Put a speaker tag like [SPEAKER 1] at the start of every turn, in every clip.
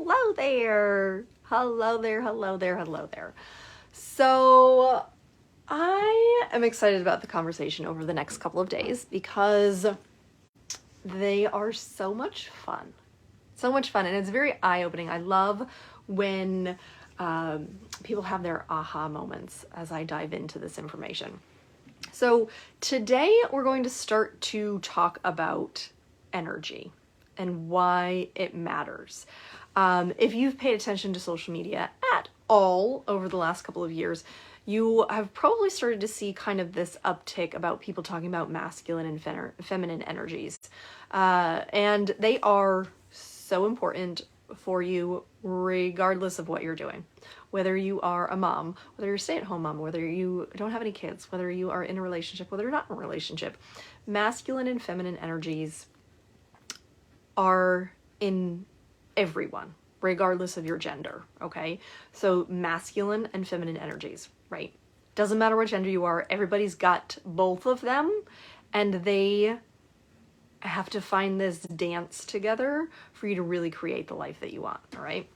[SPEAKER 1] Hello there. Hello there, hello there, hello there. So I am excited about the conversation over the next couple of days because they are so much fun. So much fun, and it's very eye-opening. I love when people have their aha moments as I dive into this information. So today we're going to start to talk about energy and why it matters. If you've paid attention to social media at all over the last couple of years, you have probably started to see kind of this uptick about people talking about masculine and feminine energies. And they are so important for you regardless of what you're doing. Whether you are a mom, whether you're a stay-at-home mom, whether you don't have any kids, whether you are in a relationship, whether you're not in a relationship, masculine and feminine energies are in everyone, regardless of your gender, okay? So masculine and feminine energies, right? Doesn't matter what gender you are, everybody's got both of them, and they have to find this dance together for you to really create the life that you want, all right?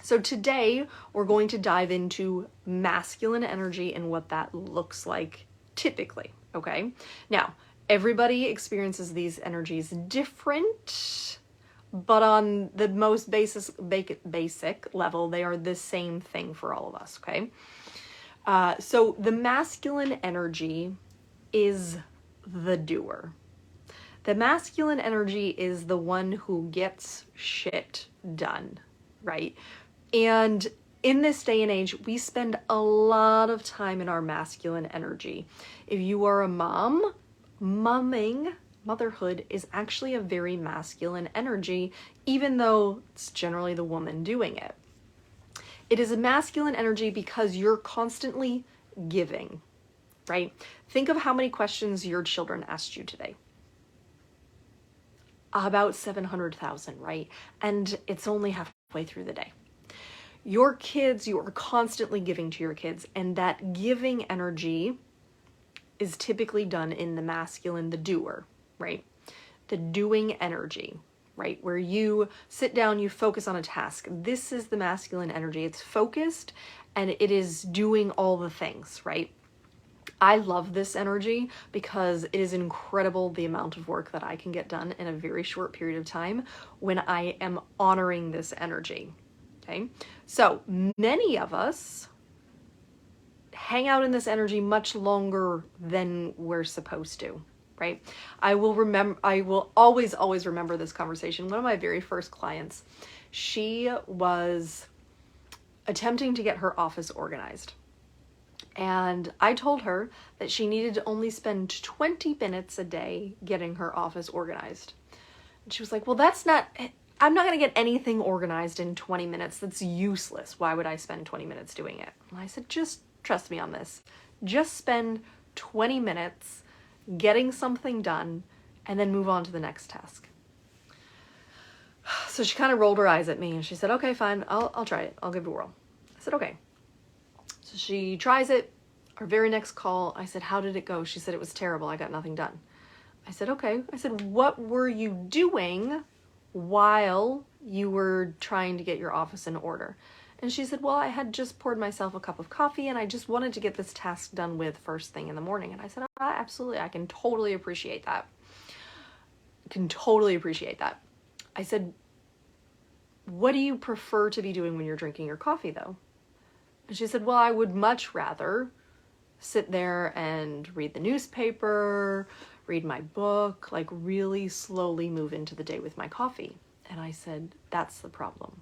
[SPEAKER 1] So today we're going to dive into masculine energy and what that looks like typically, okay? Now, everybody experiences these energies different, but on the most basic level, they are the same thing for all of us, okay? So the masculine energy is the doer. The masculine energy is the one who gets shit done, right? And in this day and age, we spend a lot of time in our masculine energy. If you are a mom, motherhood is actually a very masculine energy, even though it's generally the woman doing it. It is a masculine energy because you're constantly giving, right? Think of how many questions your children asked you today. About 700,000, right? And it's only halfway through the day. Your kids, you are constantly giving to your kids, and that giving energy is typically done in the masculine, the doer, right? The doing energy, right? Where you sit down, you focus on a task. This is the masculine energy. It's focused and it is doing all the things, right? I love this energy because it is incredible the amount of work that I can get done in a very short period of time when I am honoring this energy. Okay, so many of us hang out in this energy much longer than we're supposed to, right? I will always remember this conversation. One of my very first clients, she was attempting to get her office organized. And I told her that she needed to only spend 20 minutes a day getting her office organized. And she was like, well, I'm not going to get anything organized in 20 minutes. That's useless. Why would I spend 20 minutes doing it? And I said, just trust me on this. Just spend 20 minutes getting something done and then move on to the next task. So she kind of rolled her eyes at me and she said, okay, fine. I'll try it. I'll give it a whirl. I said, okay. So she tries it. Our very next call, I said, how did it go? She said, it was terrible. I got nothing done. I said, okay. I said, what were you doing while you were trying to get your office in order? And she said, well, I had just poured myself a cup of coffee and I just wanted to get this task done with first thing in the morning. And I said, absolutely. I can totally appreciate that. I said, what do you prefer to be doing when you're drinking your coffee though? And she said, well, I would much rather sit there and read the newspaper, read my book, like really slowly move into the day with my coffee. And I said, that's the problem.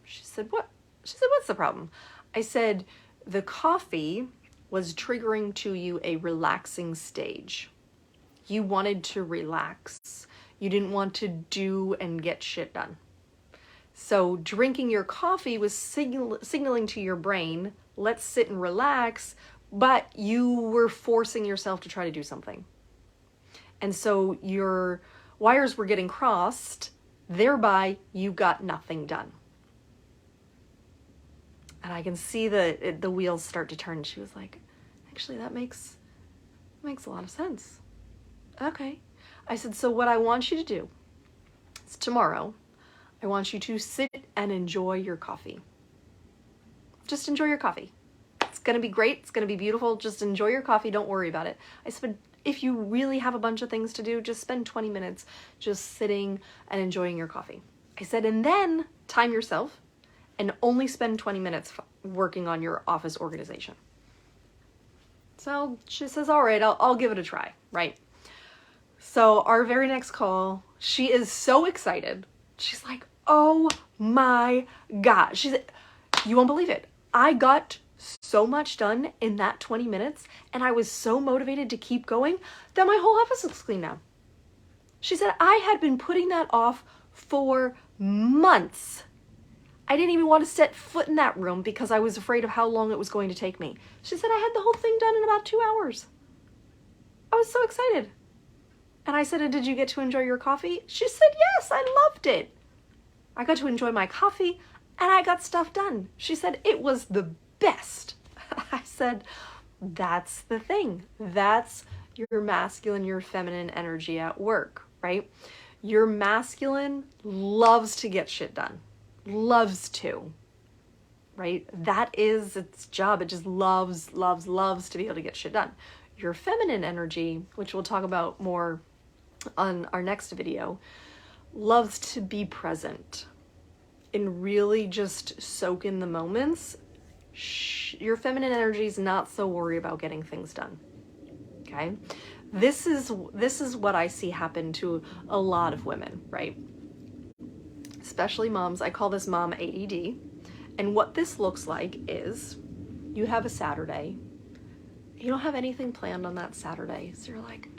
[SPEAKER 1] She said, what? She said, what's the problem? I said, the coffee was triggering to you a relaxing stage. You wanted to relax. You didn't want to do and get shit done. So drinking your coffee was signaling to your brain, let's sit and relax, but you were forcing yourself to try to do something. And so your wires were getting crossed, thereby you got nothing done. And I can see the wheels start to turn. She was like, actually, that makes a lot of sense. Okay. I said, so what I want you to do is tomorrow, I want you to sit and enjoy your coffee. Just enjoy your coffee. It's going to be great. It's going to be beautiful. Just enjoy your coffee. Don't worry about it. I said, if you really have a bunch of things to do, just spend 20 minutes just sitting and enjoying your coffee. I said, and then time yourself and only spend 20 minutes working on your office organization. So she says, all right, I'll give it a try, right? So our very next call, she is so excited. She's like, oh my God. She said, you won't believe it. I got so much done in that 20 minutes and I was so motivated to keep going that my whole office looks clean now. She said, I had been putting that off for months. I didn't even want to set foot in that room because I was afraid of how long it was going to take me. She said, I had the whole thing done in about 2 hours. I was so excited. And I said, and did you get to enjoy your coffee? She said, yes, I loved it. I got to enjoy my coffee and I got stuff done. She said, it was the best. I said, that's the thing. That's your masculine, your feminine energy at work, right? Your masculine loves to get shit done. Loves to, right? That is its job. It just loves, loves, loves to be able to get shit done. Your feminine energy, which we'll talk about more on our next video, loves to be present and really just soak in the moments. Your feminine energy is not so worried about getting things done. Okay? This is what I see happen to a lot of women, right? Especially moms. I call this mom ADD. And what this looks like is you have a Saturday. You don't have anything planned on that Saturday. So you're like,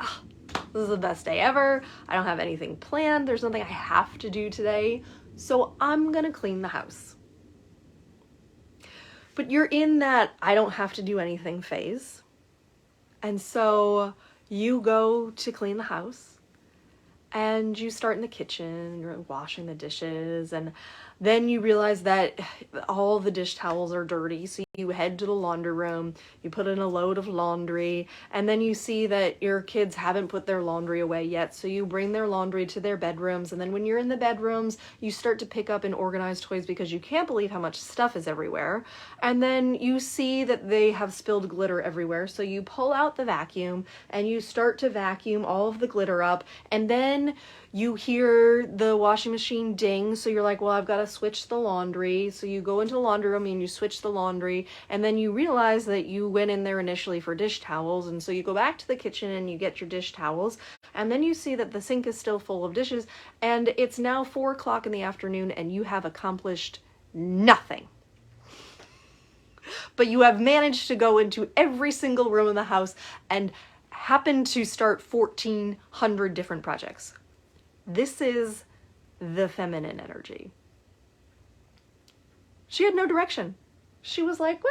[SPEAKER 1] this is the best day ever. I don't have anything planned. There's nothing I have to do today. So I'm going to clean the house. But you're in that I don't have to do anything phase. And so you go to clean the house and you start in the kitchen, you're washing the dishes, and then you realize that all the dish towels are dirty, so you head to the laundry room, you put in a load of laundry, and then you see that your kids haven't put their laundry away yet, so you bring their laundry to their bedrooms, and then when you're in the bedrooms, you start to pick up and organize toys because you can't believe how much stuff is everywhere, and then you see that they have spilled glitter everywhere, so you pull out the vacuum, and you start to vacuum all of the glitter up, and then you hear the washing machine ding, so you're like, well, I've got to switch the laundry. So you go into the laundry room and you switch the laundry, and then you realize that you went in there initially for dish towels, and so you go back to the kitchen and you get your dish towels, and then you see that the sink is still full of dishes, and it's now 4 o'clock in the afternoon and you have accomplished nothing. But you have managed to go into every single room in the house and happen to start 1,400 different projects. This is the feminine energy. She had no direction. She was like,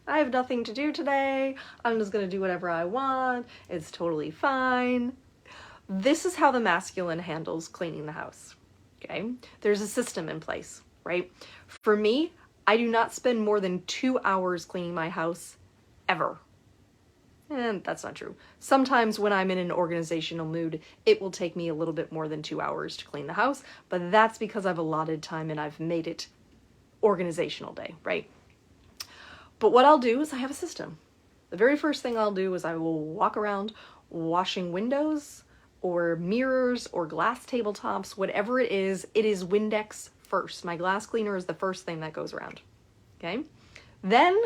[SPEAKER 1] I have nothing to do today. I'm just going to do whatever I want. It's totally fine. This is how the masculine handles cleaning the house. Okay? There's a system in place, right? For me, I do not spend more than 2 hours cleaning my house ever. And that's not true. Sometimes when I'm in an organizational mood, it will take me a little bit more than 2 hours to clean the house, but that's because I've allotted time and I've made it organizational day, right? But what I'll do is I have a system. The very first thing I'll do is I will walk around washing windows or mirrors or glass tabletops, whatever it is Windex first. My glass cleaner is the first thing that goes around, okay? Then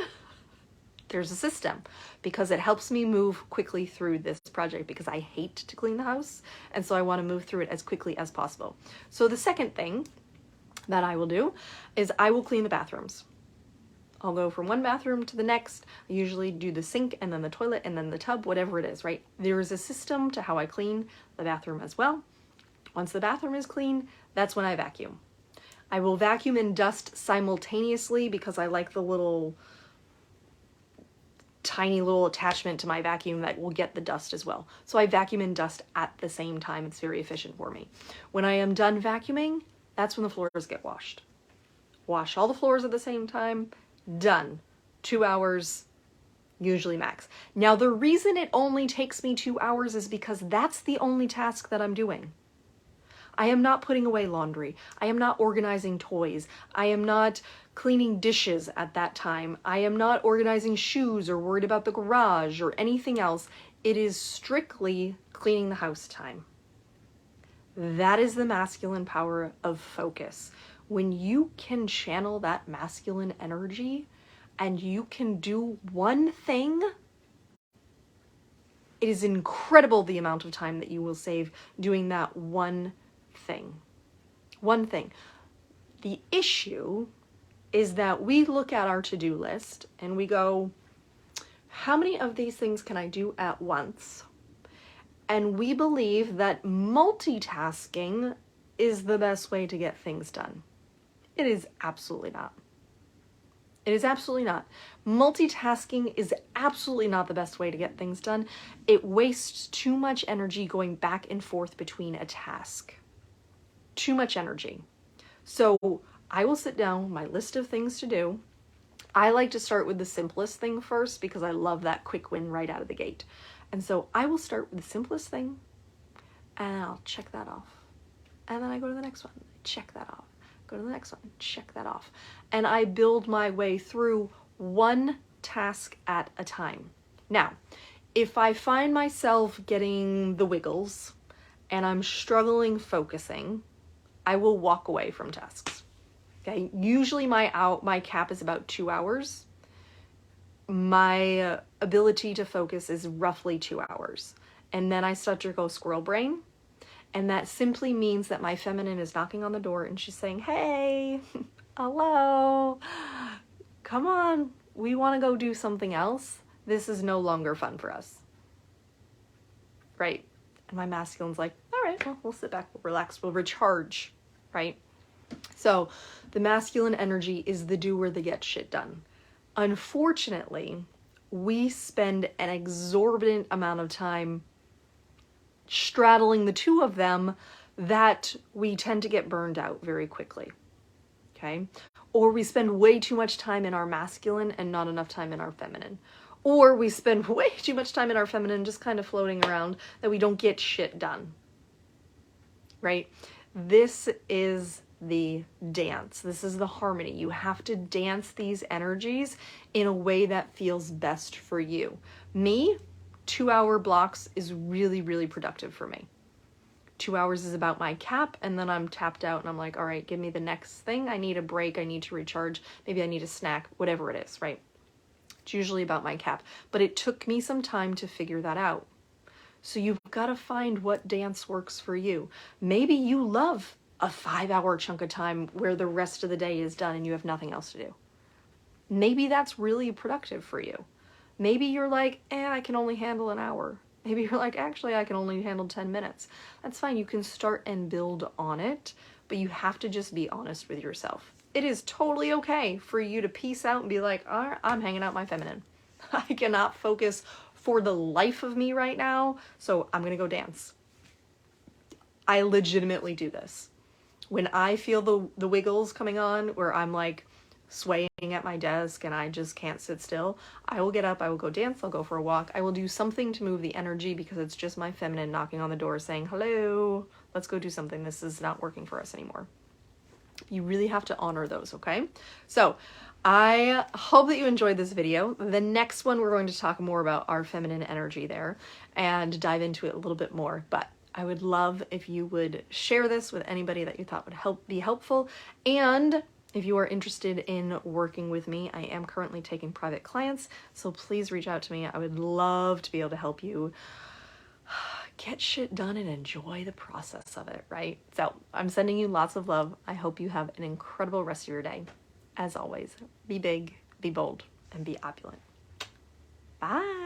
[SPEAKER 1] there's a system because it helps me move quickly through this project because I hate to clean the house, and so I want to move through it as quickly as possible. So the second thing that I will do is I will clean the bathrooms. I'll go from one bathroom to the next. I usually do the sink and then the toilet and then the tub, whatever it is, right? There is a system to how I clean the bathroom as well. Once the bathroom is clean, that's when I vacuum. I will vacuum and dust simultaneously because I like the little tiny little attachment to my vacuum that will get the dust as well. So I vacuum and dust at the same time. It's very efficient for me. When I am done vacuuming, that's when the floors get washed. Wash all the floors at the same time. Done. 2 hours, usually max. Now the reason it only takes me 2 hours is because that's the only task that I'm doing. I am not putting away laundry. I am not organizing toys. I am not cleaning dishes at that time. I am not organizing shoes or worried about the garage or anything else. It is strictly cleaning the house time. That is the masculine power of focus. When you can channel that masculine energy and you can do one thing, it is incredible the amount of time that you will save doing that one thing. One thing. The issue is that we look at our to-do list and we go, how many of these things can I do at once? And we believe that multitasking is the best way to get things done. It is absolutely not. It is absolutely not. Multitasking is absolutely not the best way to get things done. It wastes too much energy going back and forth between a task. Too much energy. So I will sit down my list of things to do. I like to start with the simplest thing first because I love that quick win right out of the gate. And so I will start with the simplest thing and I'll check that off. And then I go to the next one, check that off. Go to the next one, check that off. And I build my way through one task at a time. Now, if I find myself getting the wiggles and I'm struggling focusing, I will walk away from tasks. Okay, usually my cap is about 2 hours. My ability to focus is roughly 2 hours. And then I start to go squirrel brain. And that simply means that my feminine is knocking on the door and she's saying, hey, hello, come on, we want to go do something else. This is no longer fun for us. Right? And my masculine's like, all right, well, we'll sit back, we'll relax, we'll recharge, right? So the masculine energy is the doer that gets shit done. Unfortunately, we spend an exorbitant amount of time straddling the two of them that we tend to get burned out very quickly. Okay? Or we spend way too much time in our masculine and not enough time in our feminine. Or we spend way too much time in our feminine just kind of floating around that we don't get shit done. Right? This is the dance. This is the harmony. You have to dance these energies in a way that feels best for you. Me, 2-hour blocks is really, really productive for me. 2 hours is about my cap, and then I'm tapped out and I'm like, all right, give me the next thing. I need a break. I need to recharge. Maybe I need a snack, whatever it is, right? It's usually about my cap, but it took me some time to figure that out. So you've got to find what dance works for you. Maybe you love a 5-hour chunk of time where the rest of the day is done and you have nothing else to do. Maybe that's really productive for you. Maybe you're like, I can only handle an hour. Maybe you're like, actually, I can only handle 10 minutes. That's fine. You can start and build on it, but you have to just be honest with yourself. It is totally okay for you to peace out and be like, all right, I'm hanging out my feminine. I cannot focus for the life of me right now, so I'm going to go dance. I legitimately do this. When I feel the wiggles coming on where I'm like swaying at my desk and I just can't sit still, I will get up, I will go dance, I'll go for a walk, I will do something to move the energy because it's just my feminine knocking on the door saying, hello, let's go do something. This is not working for us anymore. You really have to honor those, okay? So I hope that you enjoyed this video. The next one, we're going to talk more about our feminine energy there and dive into it a little bit more. But I would love if you would share this with anybody that you thought would be helpful. And if you are interested in working with me, I am currently taking private clients, so please reach out to me. I would love to be able to help you get shit done and enjoy the process of it, right? So I'm sending you lots of love. I hope you have an incredible rest of your day. As always, be big, be bold, and be opulent. Bye.